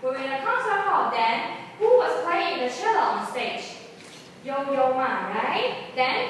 We were in a concert hall then. Who was playing the cello on stage? Yo-Yo Ma, right? Then,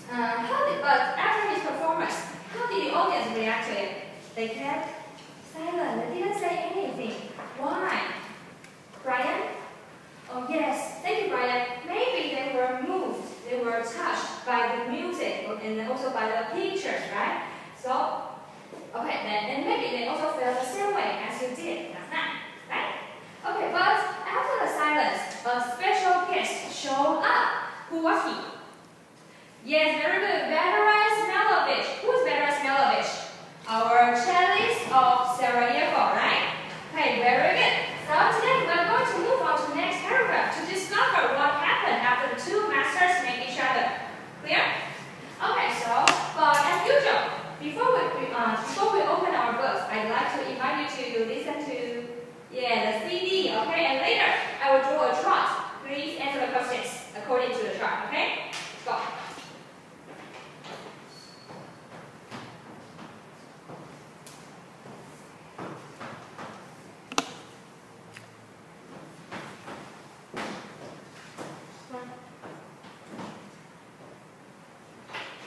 but after his performance, how did the audience react to it? They kept silent. They didn't say anything. Why? Brian? Oh yes, thank you, Brian. Maybe they were moved. They were touched by the music and also by the pictures, right? So, okay, then, and maybe they also felt the same way as you did last night, right? Okay, but after the silence, a special guest showed up. Who was he? Yes, very good. Veteran Smelovich. Who's Veteran Smelovich? Our cellist of Sarajevo, right? Okay, very good. So today we're going to move on to the next paragraph to discover what happened after the two masters met each other. Clear? Okay, so, but as usual, before we open our books, I'd like to invite you to listen to the CD, okay? And later, I will draw a chart. Please answer the questions according to the chart, okay? Go.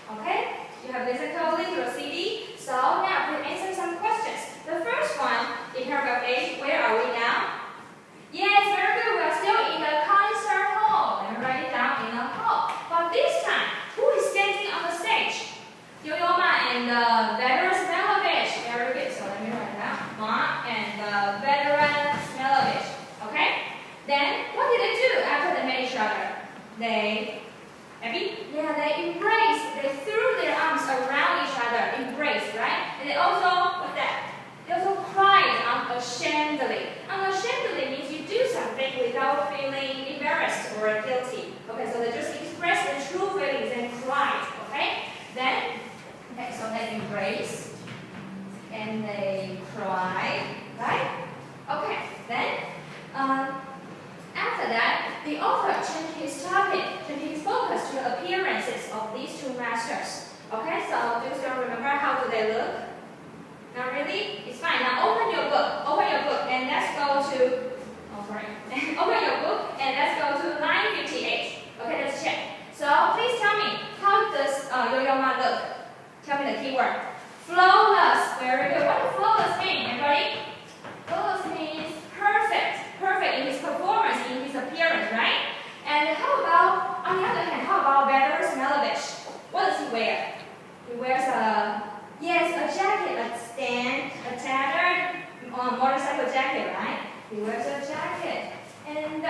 Okay, you have listened carefully to the CD. So now please answer some questions. The first one, in paragraph 8, where are we now? Yes, very good. We are still in the concert hall. Let me write it down in the hall. But this time, who is standing on the stage? Yo-Yo Ma and the veteran Smelovich. Very good. So let me write it down. Ma and the veteran Smelovich. Okay? Then, what did they do after they met each other? They they embraced. They threw their arms around each other, embraced, right? And they also, what's that? They also cried unashamedly. Unashamedly means you do something without feeling embarrassed or guilty. Okay, so they just expressed their true feelings and cried, okay? Then, okay, so they embraced and they cried, right? Okay, then, after that, the author changed his topic, changed his focus to the appearances of these two masters. Okay, so do you still remember how do they look? Not really? It's fine. Now open your book. Open your book and let's go to, open your book and let's go to line 58. Okay, let's check. So please tell me, how does Yo-Yo Ma look? Tell me the keyword. Flawless. Very good. What does flawless mean, everybody? Flawless means perfect. Perfect in his performance, in his appearance, right? And how about, on the other hand, how about Veteran Smelovich? What does he wear? He wears a jacket, a tattered motorcycle jacket, right? He wears a jacket. And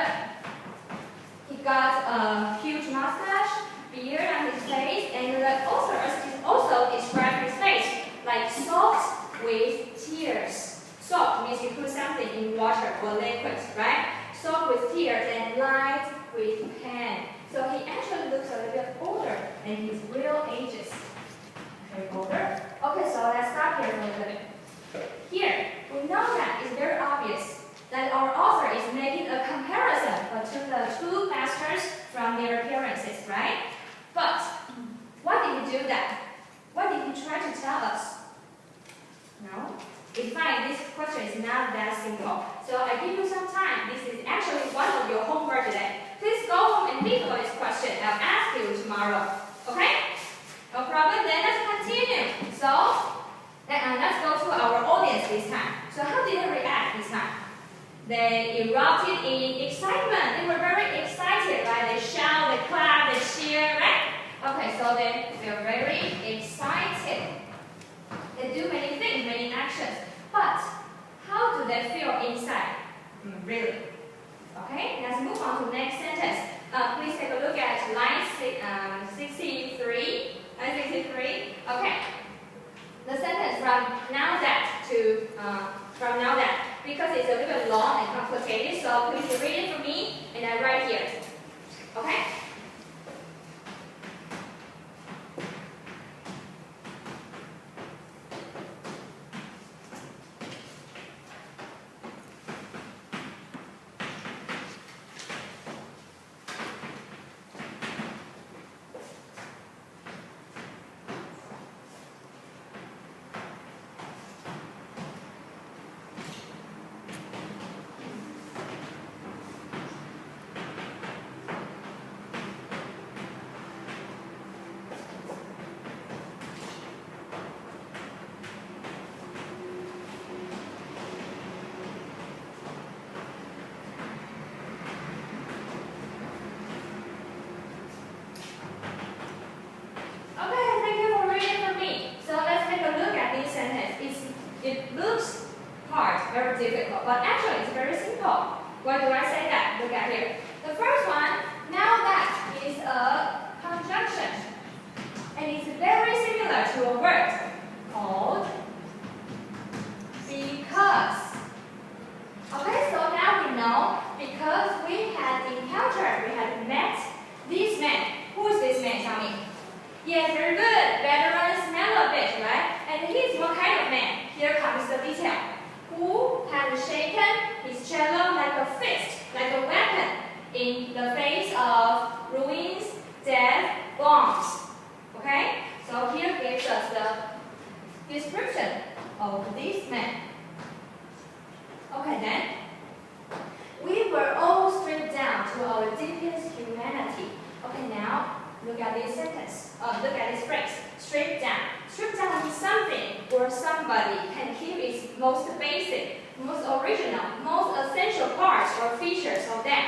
he got a huge mustache, beard on his face, and the author also described his face like soaked with tears. Soaked means you put something in water or liquid, right? Soaked with tears and lined with pain. So he actually looks a little bit older than his real ages. Very older. Okay, so let's stop here for a little bit. Here, we know that it's very obvious that our author is making a comparison between the two masters from their appearances, right? But why did he do that? What did he try to tell us? No? In fact, this question is not that simple. So I give you some time. This is actually one of your homework today. Please go home and think about this question. I'll ask you tomorrow. Okay? No problem. Then let's continue. So, let's go to our audience this time. So how did they react this time? They erupted in excitement. They were very excited, right? They shout, they clap, they cheer, right? Okay, so they're very excited. They do many things, many actions. But how do they feel inside? Really? Okay, let's move on to the next sentence. Please take a look at line 63. Line 63. Okay. The sentence from now that to from now that, because it's a little bit long and complicated, so please read it for me and I write here. Okay? super difficult, but actually it's very simple. Why do I say that? Look at here. The first one, now that is a conjunction. And it's very similar to a word called because. Okay, so now we know because we had encountered, we had met this man. Who is this man, tell me? Yes, very good. Veteran Smelovich, right? And he's what kind of man? Here comes the detail. Who had shaken his cello like a fist, like a weapon, in the face of ruins, death, bombs. Okay? So here gives us the description of this man. Okay then. We were all stripped down to our deepest humanity. Okay, now look at this sentence. Look at this phrase. Stripped down. Stripped down means something or somebody can keep its most basic, most original, most essential parts or features of them.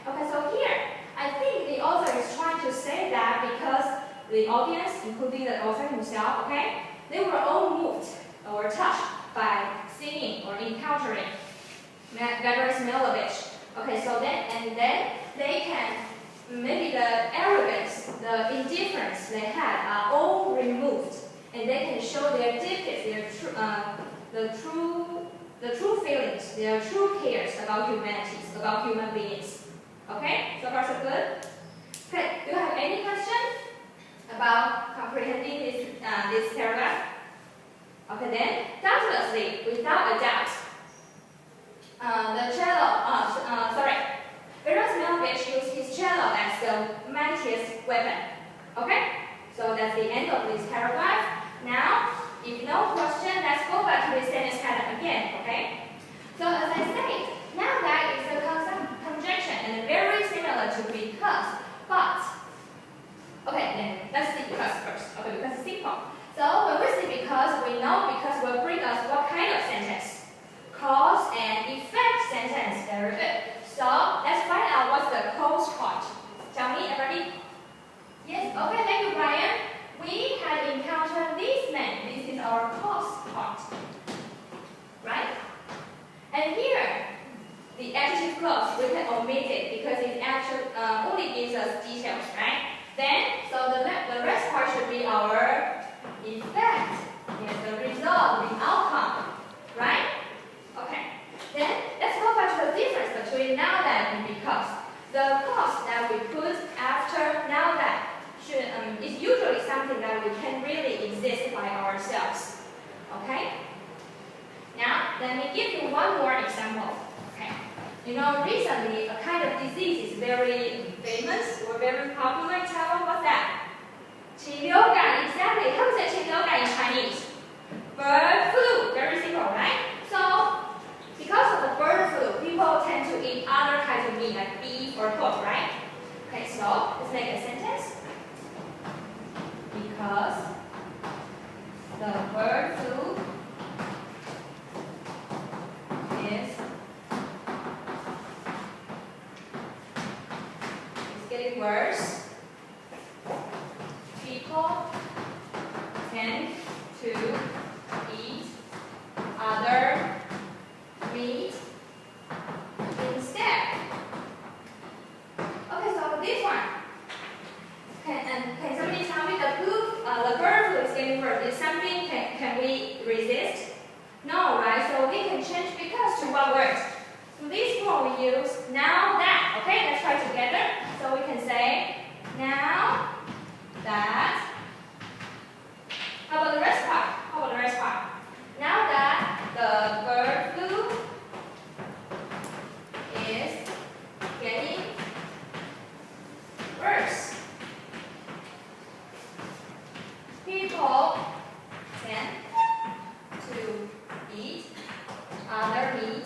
Okay, so here, I think the author is trying to say that because the audience, including the author himself, okay, they were all moved or touched by seeing or encountering Veteran Smelovich. Okay, so then they can, maybe the arrogance, the indifference they had are all removed, and they can show their deepest, the true feelings, their true cares about humanity, about human beings. Okay, so far so good. Okay, do you have any question about comprehending this paragraph? Okay then, doubtlessly, without a doubt, Veteran Smelovich used his cello as the mightiest weapon. Okay, so that's the end of this paragraph. Now, if no question, let's go back to the sentence pattern again. Okay, so as I said, now that is a conjunction and very similar to because, but okay, then let's see because first. Okay, because it's simple. So when we say because, we know because will bring us what kind of sentence? Cause and effect sentence. Very good. So let's find out what's the cause part. Tell me, everybody. Yes. Okay. Thank you, Brian. We had encountered this man. This is our cause part, right? And here, the adjective clause we can omit it because it actually only gives us details, right? Then, so the rest part should be our effect. Yes, the result, the outcome, right? Okay. Then let's go back to the difference between now that and because. The cause that we put after now that is usually something that we can really exist by ourselves. Okay? Now, let me give you one more example. Okay. You know, recently a kind of disease is very famous or very popular in Taiwan. What's that? 禽流感, exactly. How is that 禽流感 in Chinese? Bird flu. Very simple, right? So, because of the bird flu, people tend to eat other kinds of meat like beef or pork, right? Okay, so let's make a sentence. Because the bird flu is getting worse, people tend to eat other meat instead. Okay, so this one. Can somebody tell me the bird flu is getting worse? Is something can we resist? No, right? So we can change because to what word? So this one we use now that. Okay, let's try together. So we can say now that. How about the rest part? How about the rest part? Now that the bird flu is getting worse, people tend to eat other meat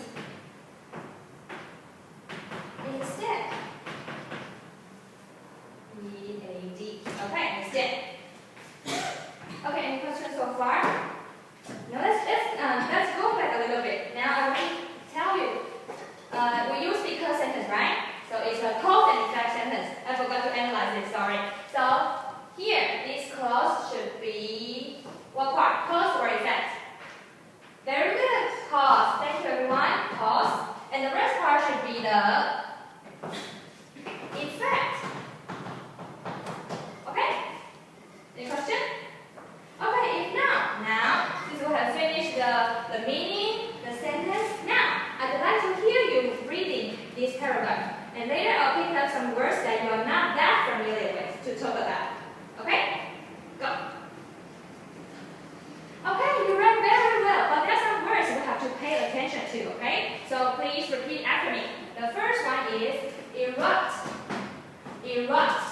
the meaning, the sentence. Now, I'd like to hear you reading this paragraph. And later I'll pick up some words that you are not that familiar with to talk about. Okay? Go. Okay, you read very well, but there are some words we have to pay attention to, okay? So please repeat after me. The first one is erupt. Erupt.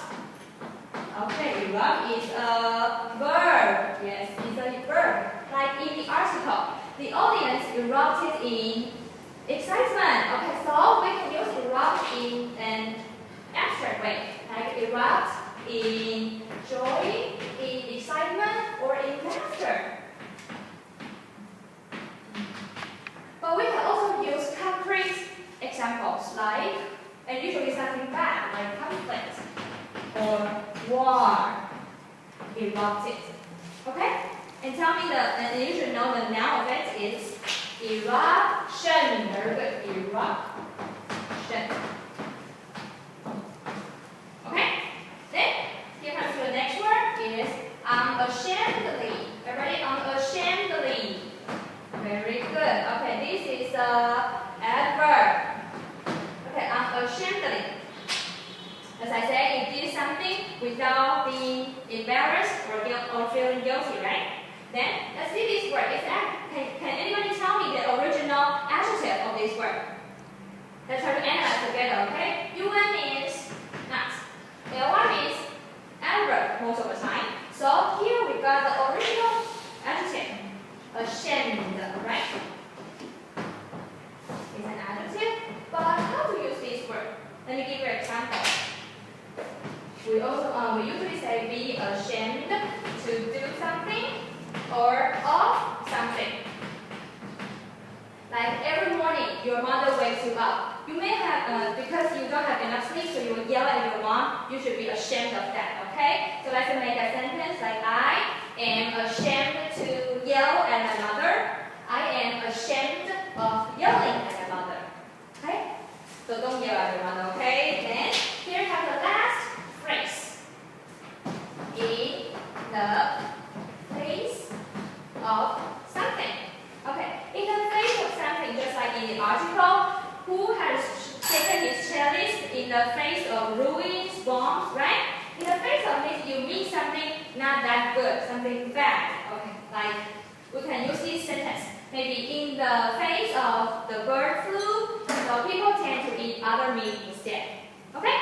Okay, erupt is a verb. Yes, it's a verb. Like in the article, the audience erupted in excitement. Okay, so we can use erupt in an abstract way. Like erupt in joy, in excitement, or in laughter. But we can also use concrete examples like, and usually something bad, like conflict or war erupted. Okay? And tell me and you should know the noun of it is eruption. Very good. Eruption. Okay? Then, here comes the next word is unashamedly. Everybody, unashamedly. Very good. Okay, this is a adverb. Okay, unashamedly. As I said, you did something without being embarrassed or feeling guilty, right? Then, let's see this word. Can anybody tell me the original adjective of this word? Let's try to analyze together, okay? UN means not. LY means adverb most of the time. So here we got the original adjective. Ashamed, right? It's an adjective. But how to use this word? Let me give you an example. We usually say be ashamed to do something or of something. Like every morning, your mother wakes you up. You may have, because you don't have enough sleep, so you will yell at your mom. You should be ashamed of that, okay? So let's make a sentence like, I am ashamed to yell at my mother. I am ashamed of yelling at my mother. Okay? So don't yell at your mother, okay? Then, here comes the last phrase. In the face of something. Okay, in the face of something, just like in the article, who has taken his chalice in the face of ruins, bombs, right? In the face of this, you mean something not that good, something bad. Okay, like we can use this sentence. Maybe in the face of the bird flu, so people tend to eat other meat instead. Okay?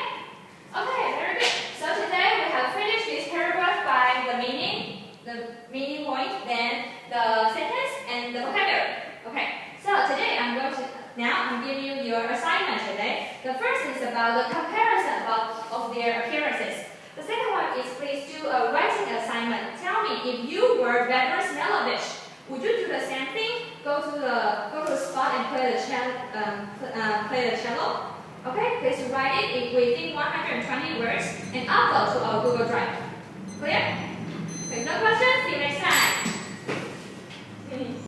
Okay, very good. So today we have finished this paragraph by the meaning point, then the sentence and the vocabulary. Okay, so today I'm giving you your assignment today. The first is about the comparison of their appearances. The second one is please do a writing assignment. Tell me if you were Vedran Smelovic, would you do the same thing? Go to the spot and play the cello. Okay, please write it within 120 words and upload to our Google Drive. Clear? Okay, no questions?